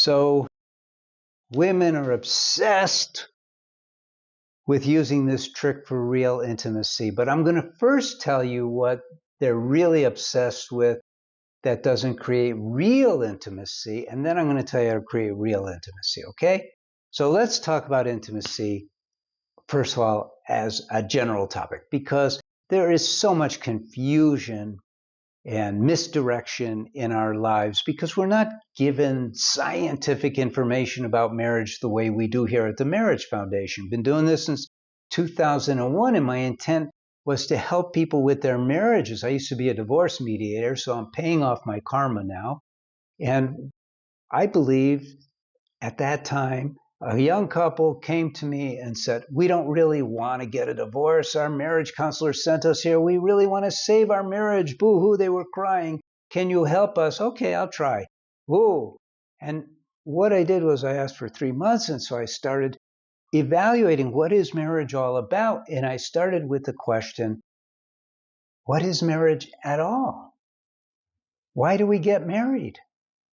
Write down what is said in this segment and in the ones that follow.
So women are obsessed with using this trick for real intimacy, but I'm going to first tell you what they're really obsessed with that doesn't create real intimacy, and then I'm going to tell you how to create real intimacy, okay? So let's talk about intimacy, first of all, as a general topic, because there is so much confusion and misdirection in our lives because we're not given scientific information about marriage the way we do here at the Marriage Foundation. Been doing this since 2001, and my intent was to help people with their marriages. I used to be a divorce mediator, so I'm paying off my karma now. And I believe at that time, a young couple came to me and said, we don't really want to get a divorce. Our marriage counselor sent us here. We really want to save our marriage. Boo-hoo, they were crying. Can you help us? Okay, I'll try. Whoa. And what I did was I asked for 3 months, and so I started evaluating what is marriage all about. And I started with the question, what is marriage at all? Why do we get married?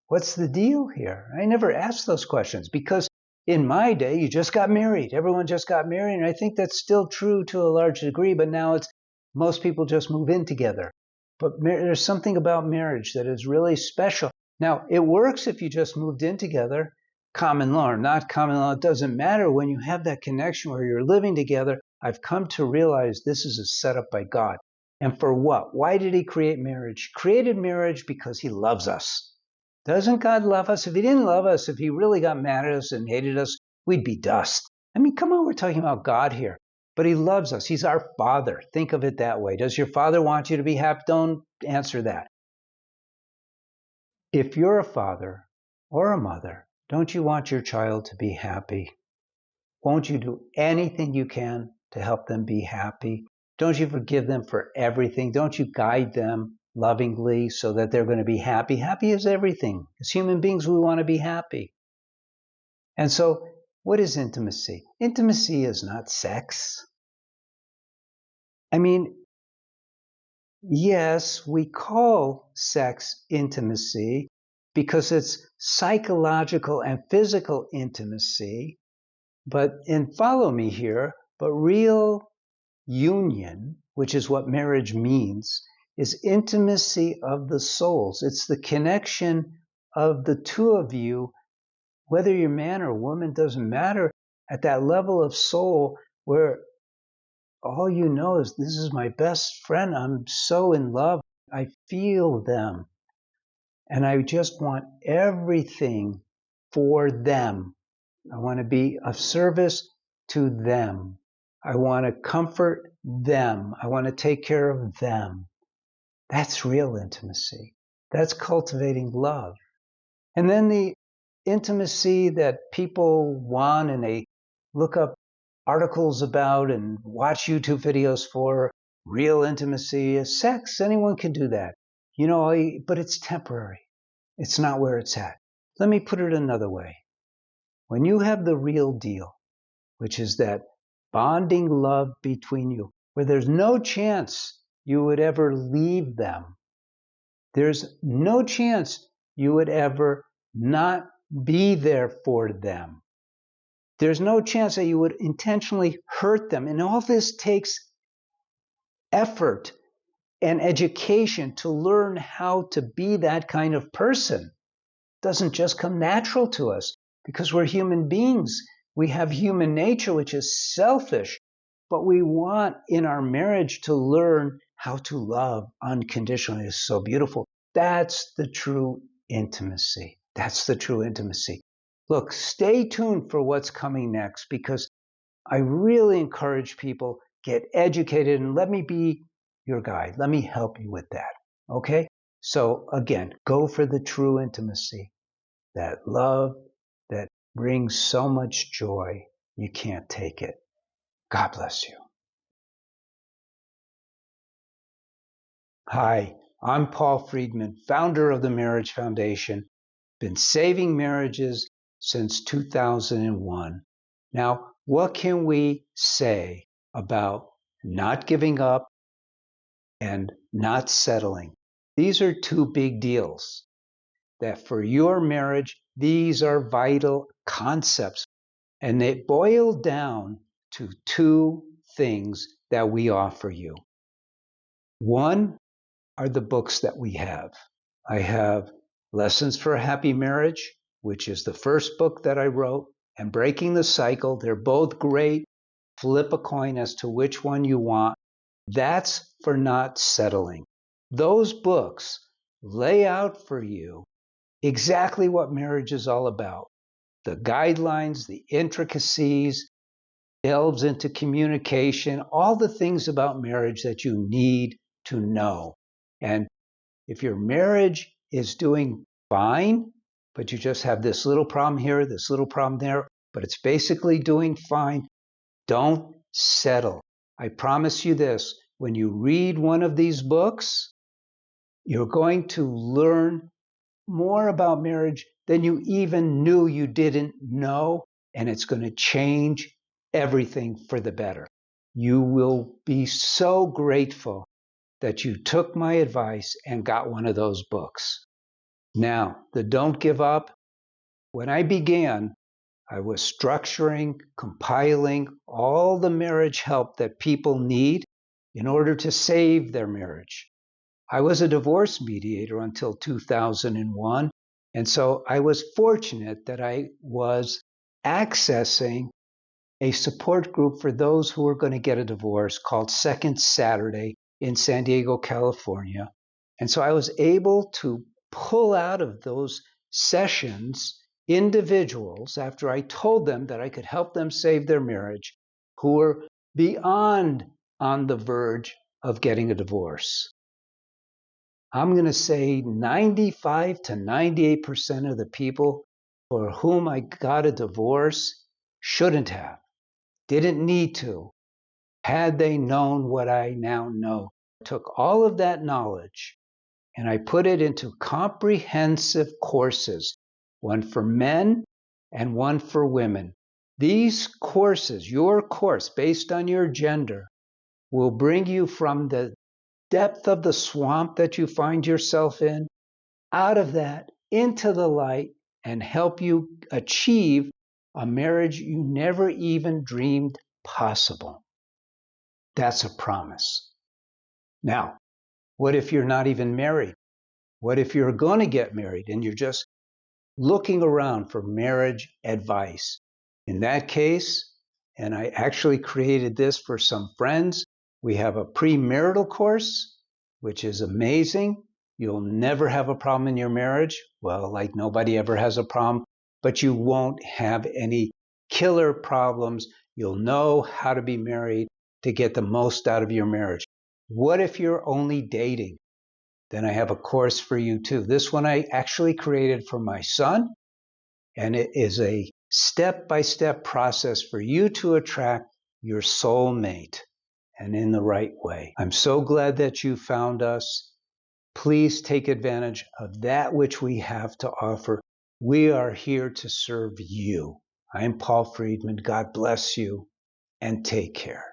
What's the deal here? I never asked those questions because in my day, you just got married. Everyone just got married. And I think that's still true to a large degree, but now it's most people just move in together. But there's something about marriage that is really special. Now, it works if you just moved in together, common law or not common law, it doesn't matter. When you have that connection where you're living together, I've come to realize this is a setup by God. And for what? Why did he create marriage? He created marriage because he loves us. Doesn't God love us? If he didn't love us, if he really got mad at us and hated us, we'd be dust. I mean, come on, we're talking about God here. But he loves us. He's our Father. Think of it that way. Does your Father want you to be happy? Don't answer that. If you're a father or a mother, don't you want your child to be happy? Won't you do anything you can to help them be happy? Don't you forgive them for everything? Don't you guide them lovingly so that they're going to be happy? Happy is everything. As human beings, we want to be happy. And so, what is intimacy? Intimacy is not sex. I mean, yes, we call sex intimacy because it's psychological and physical intimacy, and follow me here, but real union, which is what marriage means, is intimacy of the souls. It's the connection of the two of you, whether you're man or woman, doesn't matter, at that level of soul where all you know is this is my best friend. I'm so in love. I feel them. And I just want everything for them. I want to be of service to them. I want to comfort them. I want to take care of them. That's real intimacy. That's cultivating love. And then the intimacy that people want and they look up articles about and watch YouTube videos for, real intimacy is sex. Anyone can do that. But it's temporary. It's not where it's at. Let me put it another way. When you have the real deal, which is that bonding love between you, where there's no chance you would ever leave them. There's no chance you would ever not be there for them. There's no chance that you would intentionally hurt them. And all this takes effort and education to learn how to be that kind of person. It doesn't just come natural to us because we're human beings. We have human nature, which is selfish, but we want in our marriage to learn how to love unconditionally. It's so beautiful. That's the true intimacy. That's the true intimacy. Look, stay tuned for what's coming next because I really encourage people, get educated and let me be your guide. Let me help you with that. Okay? So again, go for the true intimacy, that love that brings so much joy, you can't take it. God bless you. Hi, I'm Paul Friedman, founder of the Marriage Foundation. Been saving marriages since 2001. Now, what can we say about not giving up and not settling? These are two big deals. that for your marriage, these are vital concepts. And they boil down to two things that we offer you. One are the books that we have. I have Lessons for a Happy Marriage, which is the first book that I wrote, and Breaking the Cycle. They're both great. Flip a coin as to which one you want. That's for not settling. Those books lay out for you exactly what marriage is all about. The guidelines, the intricacies, delves into communication, all the things about marriage that you need to know. And if your marriage is doing fine, but you just have this little problem here, this little problem there, but it's basically doing fine, don't settle. I promise you this, when you read one of these books, you're going to learn more about marriage than you even knew you didn't know, and it's going to change everything for the better. You will be so grateful that you took my advice and got one of those books. Now, the Don't Give Up. When I began, I was structuring, compiling all the marriage help that people need in order to save their marriage. I was a divorce mediator until 2001, and so I was fortunate that I was accessing a support group for those who were going to get a divorce called Second Saturday in San Diego, California. And so I was able to pull out of those sessions individuals, after I told them that I could help them save their marriage, who were beyond on the verge of getting a divorce. I'm going to say 95 to 98% of the people for whom I got a divorce shouldn't have, didn't need to, had they known what I now know. I took all of that knowledge and I put it into comprehensive courses, one for men and one for women. These courses, your course based on your gender, will bring you from the depth of the swamp that you find yourself in, out of that, into the light, and help you achieve a marriage you never even dreamed possible. That's a promise. Now, what if you're not even married? What if you're going to get married and you're just looking around for marriage advice? In that case, and I actually created this for some friends, we have a premarital course, which is amazing. You'll never have a problem in your marriage. Well, like nobody ever has a problem, but you won't have any killer problems. You'll know how to be married to get the most out of your marriage. What if you're only dating? Then I have a course for you too. This one I actually created for my son, and it is a step-by-step process for you to attract your soulmate, and in the right way. I'm so glad that you found us. Please take advantage of that which we have to offer. We are here to serve you. I'm Paul Friedman. God bless you, and take care.